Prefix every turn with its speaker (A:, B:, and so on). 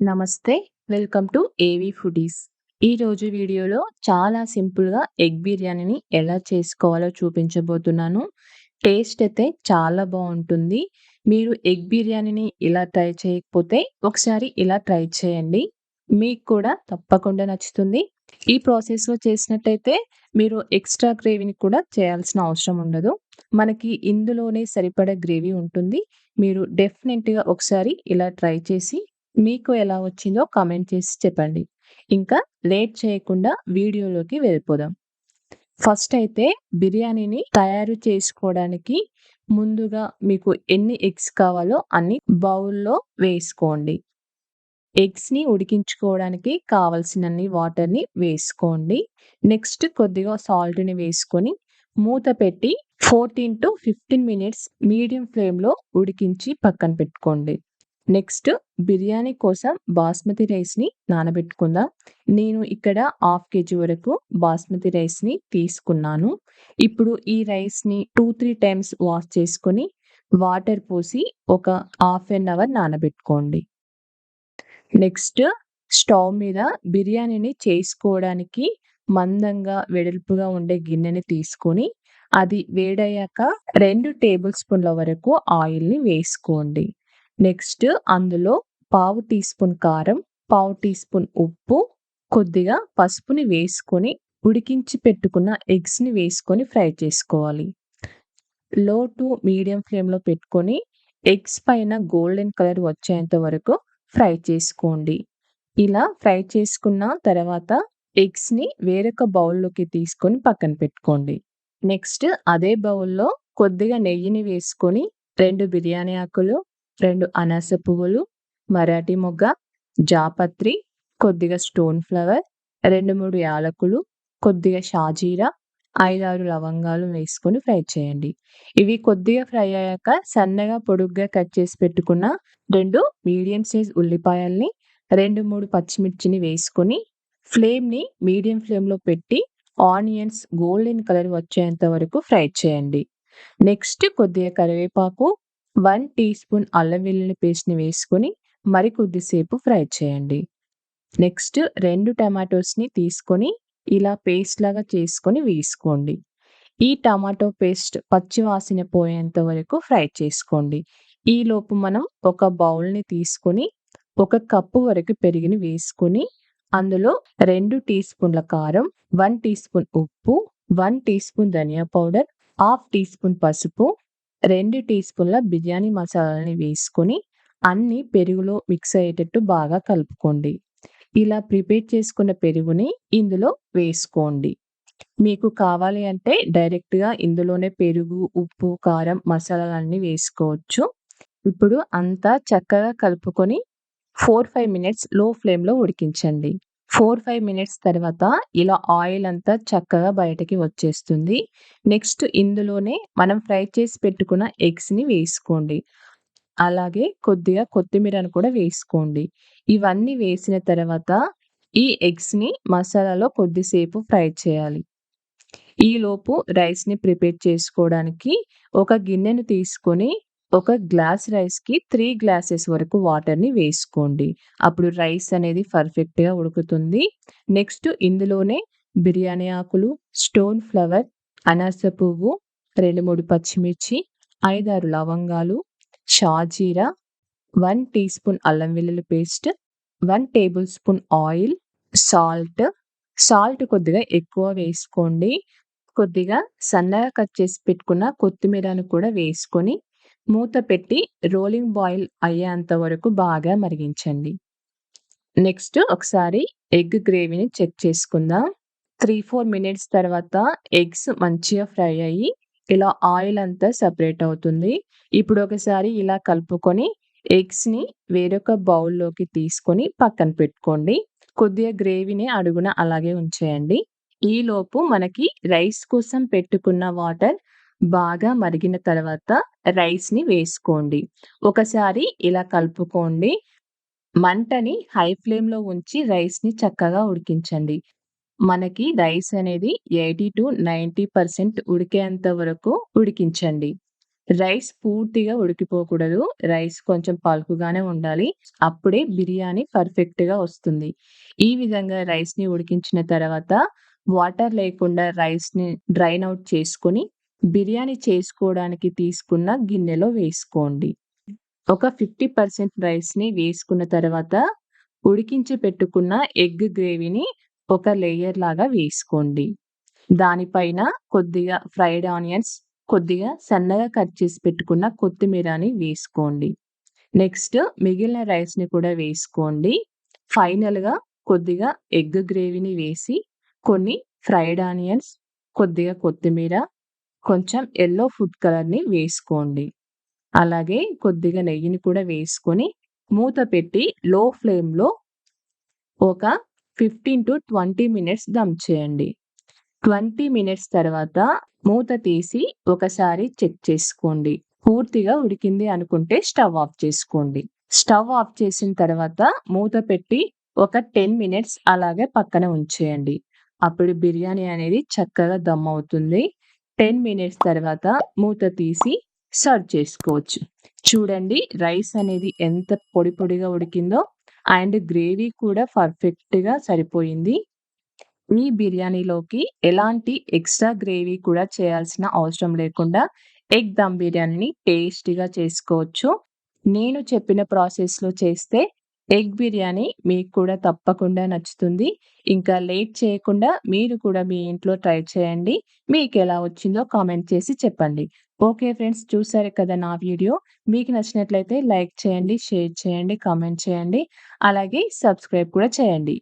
A: నమస్తే. Welcome to ఏవి foodies. ఈరోజు వీడియోలో చాలా సింపుల్‌గా ఎగ్ బిర్యానీని ఎలా చేసుకోవాలో చూపించబోతున్నాను. టేస్ట్ అయితే చాలా బావుంటుంది. మీరు ఎగ్ బిర్యానీని ఇలా ట్రై చేయకపోతే ఒకసారి ఇలా ట్రై చేయండి. మీకు కూడా తప్పకుండా నచ్చుతుంది. ఈ ప్రాసెస్‌లో చేసినట్టయితే మీరు ఎక్స్‌ట్రా గ్రేవీని కూడా చేయాల్సిన అవసరం ఉండదు. మనకి ఇందులోనే సరిపడా గ్రేవీ ఉంటుంది. మీరు డెఫినెట్‌గా ఒకసారి ఇలా ట్రై చేసి మీకు ఎలా వచ్చిందో కామెంట్ చేసి చెప్పండి. ఇంకా లేట్ చేయకుండా వీడియోలోకి వెళ్ళిపోదాం. ఫస్ట్ అయితే బిర్యానీని తయారు చేసుకోవడానికి ముందుగా మీకు ఎన్ని ఎగ్స్ కావాలో అన్ని బౌల్‌లో వేసుకోండి. ఎగ్స్‌ని ఉడికించుకోవడానికి కావాల్సినన్ని వాటర్‌ని వేసుకోండి. నెక్స్ట్ కొద్దిగా సాల్ట్‌ని వేసుకొని మూత పెట్టి 14-15 మినిట్స్ మీడియం ఫ్లేమ్‌లో ఉడికించి పక్కన పెట్టుకోండి. నెక్స్ట్ బిర్యానీ కోసం బాస్మతి రైస్‌ని నానబెట్టుకుందాం. నేను ఇక్కడ హాఫ్ కేజీ వరకు బాస్మతి రైస్‌ని తీసుకున్నాను. ఇప్పుడు ఈ రైస్‌ని 2, 3 టైమ్స్ వాష్ చేసుకొని వాటర్ పోసి ఒక హాఫ్ ఎన్ అవర్ నానబెట్టుకోండి. నెక్స్ట్ స్టవ్ మీద బిర్యానీని చేసుకోవడానికి మందంగా, వెడల్పుగా ఉండే గిన్నెని తీసుకొని అది వేడయ్యాక 2 టేబుల్ స్పూన్ల వరకు ఆయిల్‌ని వేసుకోండి. నెక్స్ట్ అందులో పావు టీ స్పూన్ కారం, పావు టీ స్పూన్ ఉప్పు, కొద్దిగా పసుపుని వేసుకొని ఉడికించి పెట్టుకున్న ఎగ్స్‌ని వేసుకొని ఫ్రై చేసుకోవాలి. లో టు మీడియం ఫ్లేమ్‌లో పెట్టుకొని ఎగ్స్ పైన గోల్డెన్ కలర్ వచ్చేంత వరకు ఫ్రై చేసుకోండి. ఇలా ఫ్రై చేసుకున్న తర్వాత ఎగ్స్‌ని వేరొక బౌల్‌లోకి తీసుకొని పక్కన పెట్టుకోండి. నెక్స్ట్ అదే బౌల్‌లో కొద్దిగా నెయ్యిని వేసుకొని 2 బిర్యానీ ఆకులు, 2 అనాస పువ్వులు, మరాఠీ మొగ్గ, జాపత్రి, కొద్దిగా స్టోన్ ఫ్లవర్, 2, 3 యాలకులు, కొద్దిగా షాజీరా, 5, 6 లవంగాలు వేసుకొని ఫ్రై చేయండి. ఇవి కొద్దిగా ఫ్రై అయ్యాక సన్నగా పొడుగ్గా కట్ చేసి పెట్టుకున్న 2 మీడియం సైజ్ ఉల్లిపాయల్ని, 2, 3 పచ్చిమిర్చిని వేసుకొని ఫ్లేమ్‌ని మీడియం ఫ్లేమ్‌లో పెట్టి ఆనియన్స్ గోల్డెన్ కలర్ వచ్చేంత వరకు ఫ్రై చేయండి. నెక్స్ట్ కొద్దిగా కరివేపాకు, 1 టీ స్పూన్ అల్లం వెల్లుల్లి పేస్ట్‌ని వేసుకొని మరి కొద్దిసేపు ఫ్రై చేయండి. నెక్స్ట్ 2 టమాటోస్‌ని తీసుకొని ఇలా పేస్ట్ లాగా చేసుకొని వేసుకోండి. ఈ టమాటో పేస్ట్ పచ్చి వాసన పోయేంత వరకు ఫ్రై చేసుకోండి. ఈలోపు మనం ఒక బౌల్‌ని తీసుకొని ఒక కప్పు వరకు పెరుగుని వేసుకొని అందులో 2 టీ స్పూన్ల కారం, 1 టీ స్పూన్ ఉప్పు, 1 టీ స్పూన్ ధనియా పౌడర్, హాఫ్ టీ స్పూన్ పసుపు, 2 టీ స్పూన్ల బిర్యానీ మసాలాని వేసుకొని అన్నీ పెరుగులో మిక్స్ అయ్యేటట్టు బాగా కలుపుకోండి. ఇలా ప్రిపేర్ చేసుకున్న పెరుగుని ఇందులో వేసుకోండి. మీకు కావాలి అంటే డైరెక్ట్‌గా ఇందులోనే పెరుగు, ఉప్పు, కారం, మసాలాలన్నీ వేసుకోవచ్చు. ఇప్పుడు అంతా చక్కగా కలుపుకొని 4, 5 మినిట్స్ లో ఫ్లేమ్‌లో ఉడికించండి. 4, 5 మినిట్స్ తర్వాత ఇలా ఆయిల్ అంతా చక్కగా బయటకి వచ్చేస్తుంది. నెక్స్ట్ ఇందులోనే మనం ఫ్రై చేసి పెట్టుకున్న ఎగ్స్‌ని వేసుకోండి. అలాగే కొద్దిగా కొత్తిమీరను కూడా వేసుకోండి. ఇవన్నీ వేసిన తర్వాత ఈ ఎగ్స్‌ని మసాలాలో కొద్దిసేపు ఫ్రై చేయాలి. ఈలోపు రైస్‌ని ప్రిపేర్ చేసుకోవడానికి ఒక గిన్నెను తీసుకొని ఒక గ్లాస్ రైస్‌కి 3 గ్లాసెస్ వరకు వాటర్‌ని వేసుకోండి. అప్పుడు రైస్ అనేది పర్ఫెక్ట్‌గా ఉడుకుతుంది. నెక్స్ట్ ఇందులోనే బిర్యానీ ఆకులు, స్టోన్ ఫ్లవర్, అనాస పువ్వు, 2, 3 పచ్చిమిర్చి, 5, 6 లవంగాలు, షాజీరా, 1 టీ స్పూన్ అల్లం వెల్లుల్లి paste, 1 tablespoon oil, salt కొద్దిగా ఎక్కువ వేసుకోండి. కొద్దిగా సన్నగా కట్ చేసి పెట్టుకున్న కొత్తిమీరను కూడా వేసుకొని మూత పెట్టి రోలింగ్ బాయిల్ అయ్యేంత వరకు బాగా మరిగించండి. నెక్స్ట్ ఒకసారి ఎగ్ గ్రేవీని చెక్ చేసుకుందాం. 3, 4 మినిట్స్ తర్వాత ఎగ్స్ మంచిగా ఫ్రై అయ్యి ఇలా ఆయిల్ అంతా సెపరేట్ అవుతుంది. ఇప్పుడు ఒకసారి ఇలా కలుపుకొని ఎగ్స్‌ని వేరొక బౌల్‌లోకి తీసుకొని పక్కన పెట్టుకోండి. కొద్దిగా గ్రేవీని అడుగున అలాగే ఉంచేయండి. ఈలోపు మనకి రైస్ కోసం పెట్టుకున్న వాటర్ బాగా మరిగిన తర్వాత రైస్‌ని వేసుకోండి. ఒకసారి ఇలా కలుపుకోండి. మంటని హై ఫ్లేమ్‌లో ఉంచి రైస్‌ని చక్కగా ఉడికించండి. మనకి రైస్ అనేది 80-90% ఉడికేంత వరకు ఉడికించండి. రైస్ పూర్తిగా ఉడికిపోకూడదు. రైస్ కొంచెం పలుకుగానే ఉండాలి. అప్పుడే బిర్యానీ పర్ఫెక్ట్‌గా వస్తుంది. ఈ విధంగా రైస్‌ని ఉడికించిన తర్వాత వాటర్ లేకుండా రైస్‌ని డ్రైన్ ఔట్ చేసుకొని, బిర్యానీ చేసుకోవడానికి తీసుకున్న గిన్నెలో వేసుకోండి. ఒక 50% రైస్‌ని వేసుకున్న తర్వాత, ఉడికించి పెట్టుకున్న ఎగ్ గ్రేవీని ఒక లేయర్ లాగా వేసుకోండి. దానిపైన కొద్దిగా ఫ్రైడ్ ఆనియన్స్, కొద్దిగా సన్నగా కట్ చేసి పెట్టుకున్న కొత్తిమీరని వేసుకోండి. నెక్స్ట్ మిగిలిన రైస్‌ని కూడా వేసుకోండి. ఫైనల్‌గా కొద్దిగా ఎగ్ గ్రేవీని వేసి, కొన్ని ఫ్రైడ్ ఆనియన్స్, కొద్దిగా కొత్తిమీర, కొంచెం యెల్లో ఫుడ్ కలర్‌ని వేసుకోండి. అలాగే కొద్దిగా నెయ్యిని కూడా వేసుకొని, మూత పెట్టి లో ఫ్లేమ్‌లో ఒక 15-20 మినిట్స్ దమ్ చేయండి. 20 మినిట్స్ తర్వాత మూత తీసి ఒకసారి చెక్ చేసుకోండి. పూర్తిగా ఉడికింది అనుకుంటే స్టవ్ ఆఫ్ చేసుకోండి. స్టవ్ ఆఫ్ చేసిన తర్వాత మూత పెట్టి ఒక 10 మినిట్స్ అలాగే పక్కన ఉంచేయండి. అప్పుడు బిర్యానీ అనేది చక్కగా దమ్ అవుతుంది. 10 మినిట్స్ తర్వాత మూత తీసి సర్వ్ చేసుకోవచ్చు. చూడండి రైస్ అనేది ఎంత పొడి పొడిగా ఉడికిందో అండ్ గ్రేవీ కూడా పర్ఫెక్ట్‌గా సరిపోయింది. ఈ బిర్యానీలోకి ఎలాంటి ఎక్స్‌ట్రా గ్రేవీ కూడా చేయాల్సిన అవసరం లేకుండా ఎగ్ దమ్ బిర్యానీని టేస్టీగా చేసుకోవచ్చు. నేను చెప్పిన ప్రాసెస్‌లో చేస్తే ఎగ్ బిర్యానీ మీకు కూడా తప్పకుండా నచ్చుతుంది. ఇంకా లేట్ చేయకుండా మీరు కూడా మీ ఇంట్లో ట్రై చేయండి. మీకెలా వచ్చిందో కామెంట్ చేసి చెప్పండి. ఓకే ఫ్రెండ్స్, చూసారు కదా నా వీడియో. మీకు నచ్చినట్లయితే లైక్ చేయండి, షేర్ చేయండి, కామెంట్ చేయండి. అలాగే సబ్స్క్రైబ్ కూడా చేయండి.